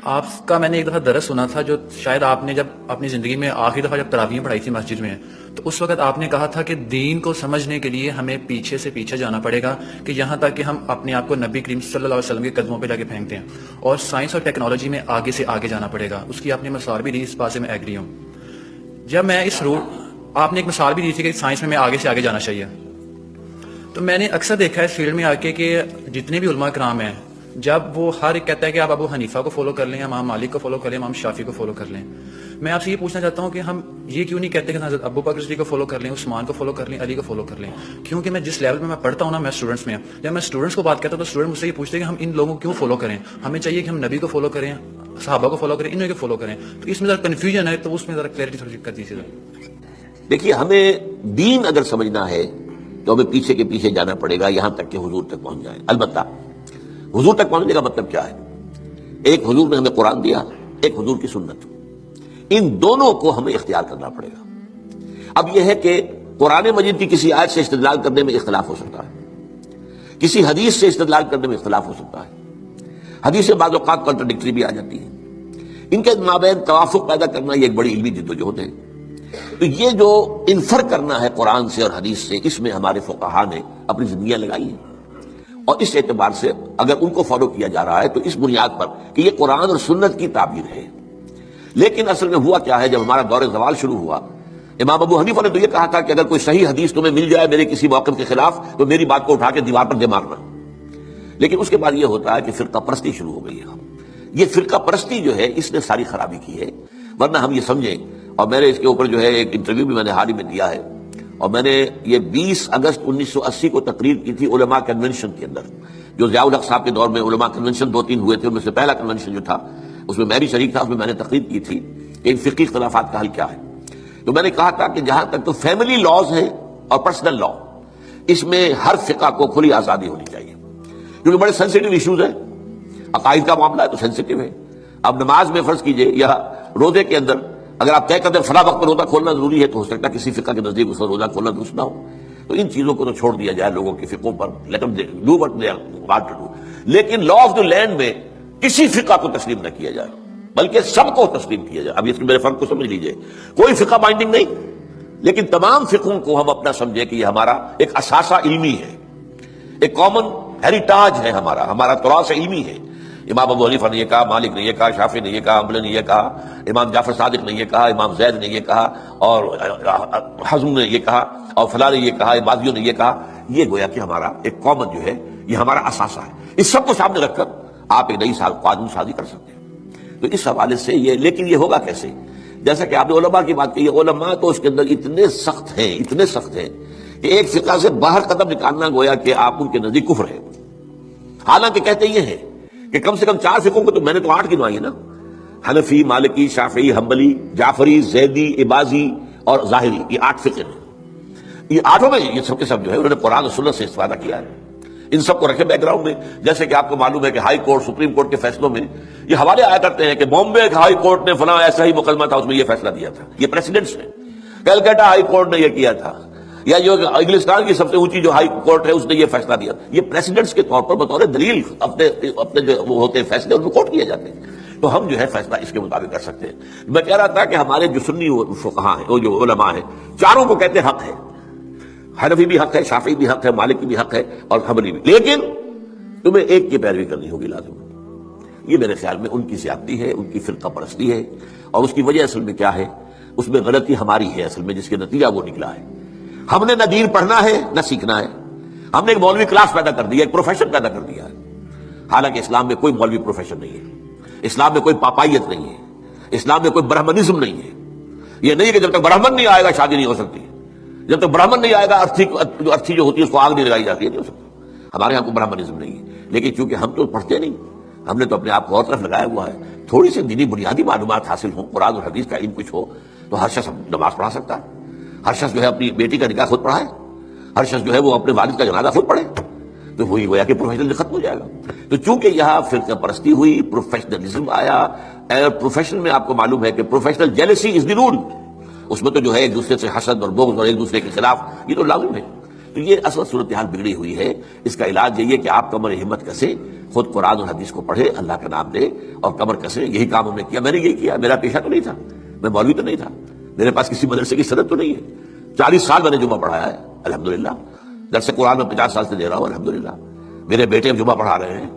آپ کا میں نے ایک دفعہ درس سنا تھا جو شاید آپ نے جب اپنی زندگی میں آخری دفعہ جب تراویح پڑھائی تھی مسجد میں، تو اس وقت آپ نے کہا تھا کہ دین کو سمجھنے کے لیے ہمیں پیچھے سے پیچھے جانا پڑے گا، کہ یہاں تک کہ ہم اپنے آپ کو نبی کریم صلی اللہ علیہ وسلم کے قدموں پہ جا کے پھینکتے ہیں، اور سائنس اور ٹیکنالوجی میں آگے سے آگے جانا پڑے گا۔ اس کی آپ نے مثال بھی دی، اس بات سے میں ایگری ہوں۔ جب میں اس آپ نے ایک مثال بھی دی تھی کہ سائنس میں آگے سے آگے جانا چاہیے، تو میں نے اکثر دیکھا ہے اس فیلڈ میں آ کے کہ جتنے بھی علماء کرام ہیں، جب وہ ہر ایک کہتا ہے کہ آپ ابو حنیفہ کو فالو کر لیں، امام مالک کو فالو کر لیں، امام شافعی کو فالو کر لیں، میں آپ سے یہ پوچھنا چاہتا ہوں کہ ہم یہ کیوں نہیں کہتے کہ حضرت ابو بکر صدیق کو فالو کر لیں، عثمان کو فالو کر لیں، علی کو فالو کر لیں؟ کیونکہ میں جس لیول میں پڑھتا ہوں نا، میں اسٹوڈنٹس میں، جب میں اسٹوڈنٹس کو بات کرتا ہوں تو اسٹوڈنٹ مجھ سے یہ پوچھتے ہیں کہ ہم ان لوگوں کو کیوں فالو کریں، ہمیں چاہیے کہ ہم نبی کو فالو کریں، صحابہ کو فالو کریں، انہیں کو فالو کریں۔ تو اس میں ذرا کنفیوژن ہے، تو اس میں ذرا کلیئرٹی تھوڑی کر دیجیے۔ دیکھیے، ہمیں دین اگر سمجھنا ہے تو ہمیں پیچھے کے پیچھے جانا پڑے گا یہاں تک کہ حضور تک پہنچ جائیں۔ البتہ حضور تک پہنچنے کا مطلب کیا ہے؟ ایک حضور نے ہمیں قرآن دیا، ایک حضور کی سنت، ان دونوں کو ہمیں اختیار کرنا پڑے گا۔ اب یہ ہے کہ قرآن مجید کی کسی آیت سے استدلال کرنے میں اختلاف ہو سکتا ہے، کسی حدیث سے استدلال کرنے میں اختلاف ہو سکتا ہے، حدیثیں بعض اوقات کنٹراڈکٹری بھی آ جاتی ہیں، ان کے مابین توافق پیدا کرنا یہ ایک بڑی علمی جدوجہد ہے۔ تو یہ جو انفر کرنا ہے قرآن سے اور حدیث سے، اس میں ہمارے فقہا نے اپنی زندگیاں لگائی ہیں، اور اس اعتبار سے اگر ان کو فالو کیا جا رہا ہے تو اس بنیاد پر کہ یہ قرآن اور سنت کی تعبیر ہے۔ لیکن اصل میں ہوا کیا ہے، جب ہمارا دور زوال شروع ہوا، امام ابو حنیفہ نے تو یہ کہا تھا کہ اگر کوئی صحیح حدیث تمہیں مل جائے میرے کسی موقف کے خلاف تو میری بات کو اٹھا کے دیوار پر دے مارنا۔ لیکن اس کے بعد یہ ہوتا ہے کہ فرقہ پرستی شروع ہو گئی ہے۔ یہ فرقہ پرستی جو ہے اس نے ساری خرابی کی ہے، ورنہ ہم یہ سمجھیں، اور میں نے اس کے اوپر جو ہے ایک انٹرویو بھی میں نے حال ہی میں دیا ہے، اور میں نے یہ 20 اگست 1980 کو تقریر کی تھی علماء کنونشن کے اندر، جو ضیاء الحق صاحب کے دور میں علماء کنونشن 2-3 ہوئے تھے، ان میں سے پہلا کنونشن جو تھا اس میں میں بھی شریک تھا، اس میں میں نے تقریر کی تھی کہ ان فقہی اختلافات کا حل کیا ہے۔ تو میں نے کہا تھا کہ جہاں تک تو فیملی لاز ہے اور پرسنل لا، اس میں ہر فقہ کو کھلی آزادی ہونی چاہیے، کیونکہ بڑے سینسیٹیو ایشوز ہیں، عقائد کا معاملہ ہے تو سینسیٹیو ہے۔ اب نماز میں فرض کیجئے یا روزے کے اندر اگر آپ طے کرتے فلاں وقت پر روزہ کھولنا ضروری ہے، تو ہو سکتا ہے کسی فقہ کے نزدیک اس وقت روزہ کھولنا درست نہ ہو، تو ان چیزوں کو تو چھوڑ دیا جائے لوگوں کے فقہوں پر، let them do what they are about to do۔ لیکن لا آف دی لینڈ میں کسی فقہ کو تسلیم نہ کیا جائے، بلکہ سب کو تسلیم کیا جائے۔ اب اس میرے فرق کو سمجھ لیجئے، کوئی فقہ بائنڈنگ نہیں، لیکن تمام فقہوں کو ہم اپنا سمجھے کہ یہ ہمارا ایک اثاثہ علمی ہے، ایک کامن ہیریٹاج ہے، ہمارا تراث علمی ہے۔ امام ابو حنیفہ نے یہ کہا، مالک نے یہ کہا، شافعی نے یہ کہا، حنبلی نے یہ کہا، امام جعفر صادق نے یہ کہا، امام زید نے یہ کہا، اور حزم نے یہ کہا، اور فلاں نے یہ کہا، بازیوں نے یہ کہا۔ یہ گویا کہ ہمارا ایک کامن جو ہے، یہ ہمارا اثاثہ ہے۔ اس سب کو سامنے رکھ کر آپ ایک نئی قانون سازی کر سکتے ہیں۔ تو اس حوالے سے یہ، لیکن یہ ہوگا کیسے؟ جیسا کہ آپ نے علماء کی بات کی، علماء تو اس کے اندر اتنے سخت ہیں کہ ایک فقہ سے باہر قدم نکالنا گویا کہ آپ ان کے نزدیک کفر ہے۔ حالانکہ کہتے یہ ہیں کہ کم سے کم 4 فقہوں کو، تو میں نے تو 8 گنوائی ہے نا، حنفی، مالکی، شافعی، حنبلی، جعفری، زیدی، عباضی اور ظاہری، یہ 8 فقہ ہیں۔ یہ 8 میں یہ سب کے سب جو ہے انہوں نے قرآن اور سنت سے استفادہ کیا ہے۔ ان سب کو رکھے بیک گراؤنڈ میں، جیسے کہ آپ کو معلوم ہے کہ ہائی کورٹ، سپریم کورٹ کے فیصلوں میں یہ حوالے آیا کرتے ہیں کہ بامبے ہائی کورٹ نے فلاں ایسا ہی مقدمہ تھا، اس میں یہ فیصلہ دیا تھا۔ یہ پریسیڈنٹس ہیں۔ کلکتہ ہائی کورٹ نے یہ کیا تھا، یا جو انگلستان کی سب سے اونچی جو ہائی کورٹ ہے اس نے یہ فیصلہ دیا۔ یہ پریسیڈنٹس کے طور پر بطور دلیل اپنے جو وہ ہوتے ہیں فیصلے ان کو کوٹ کیے جاتے ہیں، تو ہم جو ہے فیصلہ اس کے مطابق کر سکتے ہیں۔ میں کہہ رہا تھا کہ ہمارے جو سنی فقہاء ہیں، وہ جو علماء ہیں، چاروں کو کہتے ہیں حق ہے، حنفی بھی حق ہے، شافعی بھی حق ہے، مالکی بھی حق ہے اور حنبلی بھی، لیکن تمہیں ایک کی پیروی کرنی ہوگی لازم۔ یہ میرے خیال میں ان کی زیادتی ہے، ان کی فرقہ پرستی ہے، اور اس کی وجہ اصل میں کیا ہے، اس میں غلطی ہماری ہے اصل میں، جس کے نتیجہ وہ نکلا ہے۔ ہم نے نہ دین پڑھنا ہے نہ سیکھنا ہے، ہم نے ایک مولوی کلاس پیدا کر دیا، ایک پروفیشن پیدا کر دیا ہے۔ حالانکہ اسلام میں کوئی مولوی پروفیشن نہیں ہے، اسلام میں کوئی پاپائیت نہیں ہے، اسلام میں کوئی برہمنزم نہیں ہے۔ یہ نہیں کہ جب تک برہمن نہیں آئے گا شادی نہیں ہو سکتی، جب تک برہمن نہیں آئے گا ارتھی جو ہوتی ہے اس کو آگ نہیں لگائی جاتی ہے، نہیں ہو سکتا۔ ہمارے یہاں کوئی برہمنزم نہیں ہے، لیکن چونکہ ہم تو پڑھتے نہیں، ہم نے تو اپنے آپ کو اور طرف لگایا ہوا ہے۔ تھوڑی سی دینی بنیادی معلومات حاصل ہوں، قرآن اور حدیث کا علم کچھ ہو، تو ہر شخص نماز پڑھا سکتا ہے، ہر شخص جو ہے اپنی بیٹی کا نکاح خود پڑھائے، ہر شخص جو ہے وہ اپنے والد کا جنازہ خود پڑھے، تو وہی گویا کہ پروفیشنل ختم ہو جائے گا۔ تو چونکہ یہاں فرقہ پرستی ہوئی، پروفیشنلزم آیا، پروفیشن میں آپ کو معلوم ہے کہ پروفیشنل جیلسی از دی رول، اس میں تو جو ہے ایک دوسرے سے حسد اور بغض اور ایک دوسرے کے خلاف، یہ تو لازم ہے۔ تو یہ اصل صورتحال بگڑی ہوئی ہے۔ اس کا علاج یہی ہے کہ آپ کمر ہمت کسے خود قرآن اور حدیث کو پڑھے، اللہ کا نام لے اور کمر کسے. یہی کام ہم نے کیا. میں نے یہی کیا. میرا پیشہ تو نہیں تھا، میں مولوی تو نہیں تھا، میرے پاس کسی مدرسے کی سند تو نہیں ہے. 40 سال میں نے جمعہ پڑھایا ہے الحمدللہ. درس قرآن میں 50 سال سے دے رہا ہوں الحمدللہ. میرے بیٹے جمعہ پڑھا رہے ہیں.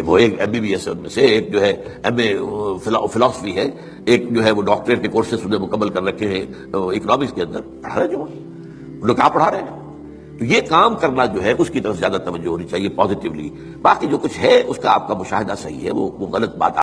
وہ ایک MBBS ہے ان میں سے، ایک جو ہے MA فلاسفی ہے، ایک جو ہے وہ ڈاکٹریٹ کے کورسز انہیں مکمل کر رکھے ہیں اکنامکس کے اندر. پڑھا رہے ہیں جمعہ. ان لوگ کہاں پڑھا رہے ہیں. تو یہ کام کرنا جو ہے اس کی طرف زیادہ توجہ ہونی چاہیے پازیٹیولی. باقی جو کچھ ہے اس کا آپ کا مشاہدہ صحیح ہے، وہ غلط بات